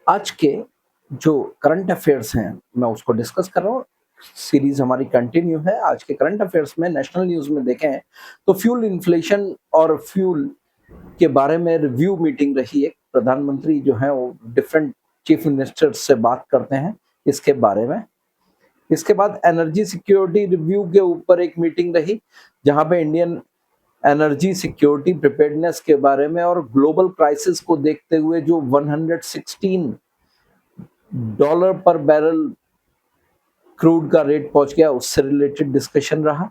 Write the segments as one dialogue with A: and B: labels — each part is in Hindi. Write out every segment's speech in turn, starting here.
A: आज के जो करंट अफेयर्स हैं मैं उसको डिस्कस कर रहा हूँ। सीरीज हमारी कंटिन्यू है। आज के करंट अफेयर्स में नेशनल न्यूज में देखें तो फ्यूल इन्फ्लेशन और फ्यूल के बारे में रिव्यू मीटिंग रही है। प्रधानमंत्री जो है वो डिफरेंट चीफ मिनिस्टर्स से बात करते हैं इसके बारे में। इसके बाद एनर्जी सिक्योरिटी रिव्यू के ऊपर एक मीटिंग रही जहां पे इंडियन एनर्जी सिक्योरिटी प्रिपेयर्डनेस के बारे में और ग्लोबल क्राइसिस को देखते हुए जो $116 पर बैरल क्रूड का रेट पहुंच गया उससे रिलेटेड डिस्कशन रहा।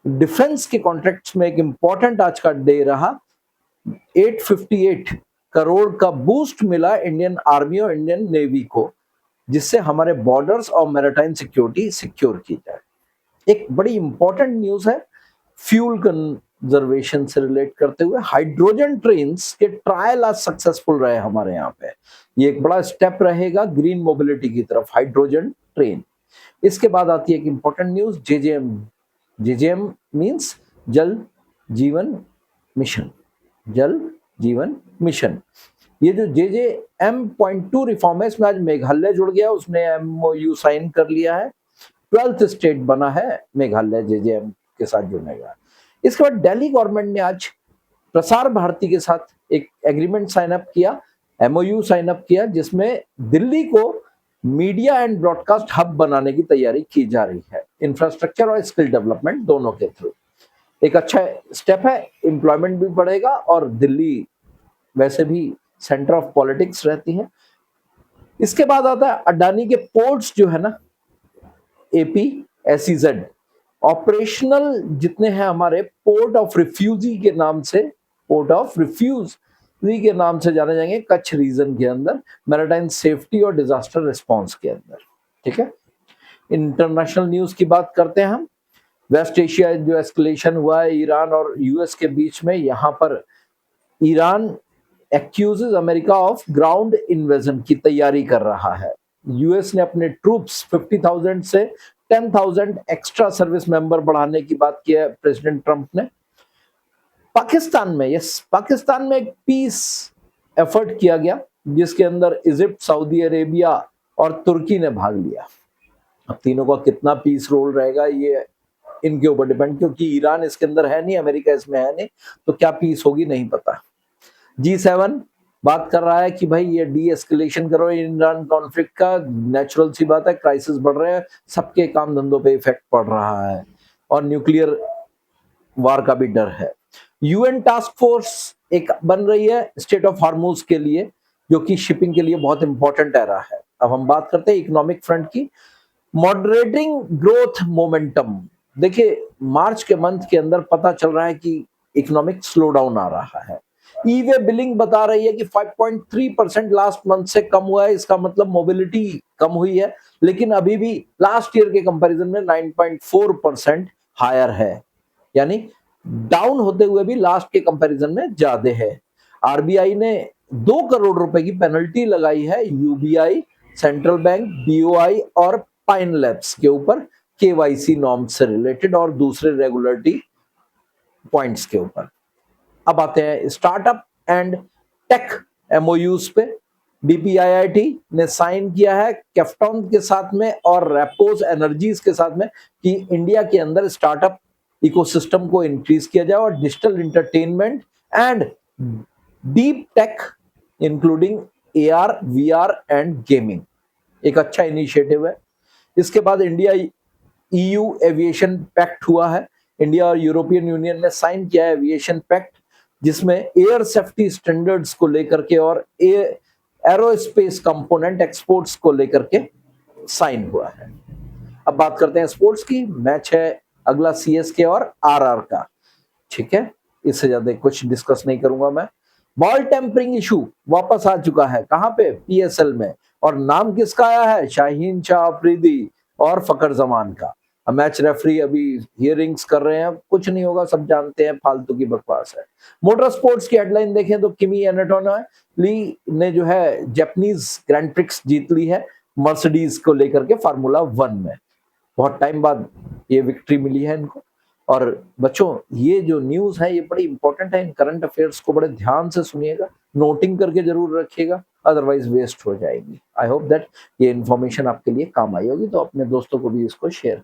A: डिफेंस के कॉन्ट्रैक्ट्स में एक इंपॉर्टेंट आज का डे रहा। 858 करोड़ का बूस्ट मिला इंडियन आर्मी और इंडियन नेवी को, जिससे हमारे बॉर्डर्स और मैरिटाइम सिक्योरिटी सिक्योर की जाए। एक बड़ी इंपॉर्टेंट न्यूज है फ्यूल कंजर्वेशन से रिलेट करते हुए। हाइड्रोजन ट्रेन्स के ट्रायल आज सक्सेसफुल रहे हमारे यहाँ पे। ये एक बड़ा स्टेप रहेगा ग्रीन मोबिलिटी की तरफ, हाइड्रोजन ट्रेन। इसके बाद आती है एक important news, JJM. JJM means जल जीवन मिशन। जल जीवन मिशन। ये जो JJM.2 रिफॉर्म है, इसमें आज मेघालय जुड़ गया, उसने MOU साइन कर लिया है। 12th स्टेट बना है मेघालय JJM के साथ जुड़ने का। इसके बाद दिल्ली गवर्नमेंट ने आज प्रसार भारती के साथ एक एग्रीमेंट साइन अप किया, MOU साइन अप किया, जिसमें दिल्ली को मीडिया एंड ब्रॉडकास्ट हब बनाने की तैयारी की जा रही है, इंफ्रास्ट्रक्चर और स्किल डेवलपमेंट दोनों के थ्रू। एक अच्छा स्टेप है, एम्प्लॉयमेंट भी बढ़ेगा और दिल्ली वैसे भी सेंटर ऑफ पॉलिटिक्स रहती है। इसके बाद आता है अडानी के पोर्ट्स जो है ना, APSEZ ऑपरेशनल जितने हैं हमारे पोर्ट ऑफ रिफ्यूजी के नाम से, पोर्ट ऑफ रिफ्यूजी के नाम से जाने जाएंगे कच्छ रीजन के अंदर, मैरिटाइम सेफ्टी और डिजास्टर रिस्पांस के अंदर। ठीक है, इंटरनेशनल न्यूज की बात करते हैं हम। वेस्ट एशिया जो एस्केलेशन हुआ है ईरान और US के बीच में, यहाँ पर Iran accuses America of ground invasion की तैयारी कर रहा है। US ने अपने ट्रूप्स 50,000 से 10,000 एक्स्ट्रा सर्विस मेंबर बढ़ाने की बात की है प्रेसिडेंट ट्रंप ने। पाकिस्तान में एक पीस एफर्ट किया गया जिसके अंदर इजिप्ट, सऊदी अरेबिया और तुर्की ने भाग लिया। अब तीनों का कितना पीस रोल रहेगा ये इनके ऊपर डिपेंड, क्योंकि ईरान इसके अंदर है नहीं, अमेरिका इसमें है नहीं, तो क्या पीस होगी नहीं पता। G7 बात कर रहा है कि भाई ये डी एस्केलेशन करो ईरान कॉन्फ्लिक्ट का, नेचुरल सी बात है, क्राइसिस बढ़ रहे हैं, सबके काम धंधों पे इफेक्ट पड़ रहा है और न्यूक्लियर वार का भी डर है। UN टास्क फोर्स एक बन रही है स्टेट ऑफ हार्मूज के लिए, जो कि शिपिंग के लिए बहुत इंपॉर्टेंट एरा है। अब हम बात करते हैं इकोनॉमिक फ्रंट की। मॉडरेटिंग ग्रोथ मोमेंटम, देखिए मार्च के मंथ के अंदर पता चल रहा है कि इकोनॉमिक स्लो डाउन आ रहा है। ई-वे बिलिंग बता रही है कि 5.3% लास्ट मंथ से कम हुआ है, इसका मतलब मोबिलिटी कम हुई है, लेकिन अभी भी लास्ट ईयर के कंपैरिजन में 9.4% हायर है, यानी डाउन होते हुए भी लास्ट के कंपैरिजन में ज्यादा है। RBI ने 2 करोड़ रुपए की पेनल्टी लगाई है UBI, सेंट्रल बैंक, BOI और पाइन लैब्स के ऊपर KYC नॉर्म्स से रिलेटेड और दूसरे रेगुलेटरी पॉइंट्स के ऊपर। अब आते हैं स्टार्टअप एंड टेक MOUs पे। DPIIT ने साइन किया है कैफ्टॉन के साथ में और रेपोस एनर्जीज के साथ में कि इंडिया के अंदर स्टार्टअप इकोसिस्टम को इंक्रीज किया जाए और digital entertainment and deep tech including AR, VR and gaming एक अच्छा इनिशिएटिव है। इसके बाद इंडिया EU एविएशन पैक्ट हुआ है। इंडिया और यूरोपियन यूनियन ने साइन किया है एविएशन पैक्ट, जिसमें एयर सेफ्टी स्टैंडर्ड्स को लेकर के और एरोस्पेस कंपोनेंट एक्सपोर्ट्स को लेकर के साइन हुआ है। अब बात करते हैं स्पोर्ट्स की। मैच है अगला CSK और RR का। ठीक है, इससे ज्यादा कुछ डिस्कस नहीं करूंगा मैं। बॉल टेम्परिंग इशू वापस आ चुका है, कहां पे? PSL में, और नाम किसका आया है? शाहीन शाह अफरीदी और फकर जमान का। मैच रेफरी अभी हियरिंग्स कर रहे हैं, कुछ नहीं होगा, सब जानते हैं, फालतू की बकवास है। मोटर स्पोर्ट्स की हेडलाइन देखें तो किमी एनाटोली ने जो है जापानीज ग्रैंड प्रिक्स जीत ली है मर्सिडीज को लेकर के फार्मूला 1 में। बहुत टाइम बाद ये विक्ट्री मिली है इनको। और बच्चों ये जो न्यूज़ है ये बड़ी इंपॉर्टेंट है, इन करंट अफेयर्स को बड़े ध्यान से सुनिएगा, नोटिंग करके जरूर रखिएगा, अदरवाइज वेस्ट हो जाएगी। आई होप दैट ये इन्फॉर्मेशन आपके लिए काम आई होगी, तो अपने दोस्तों को भी इसको शेयर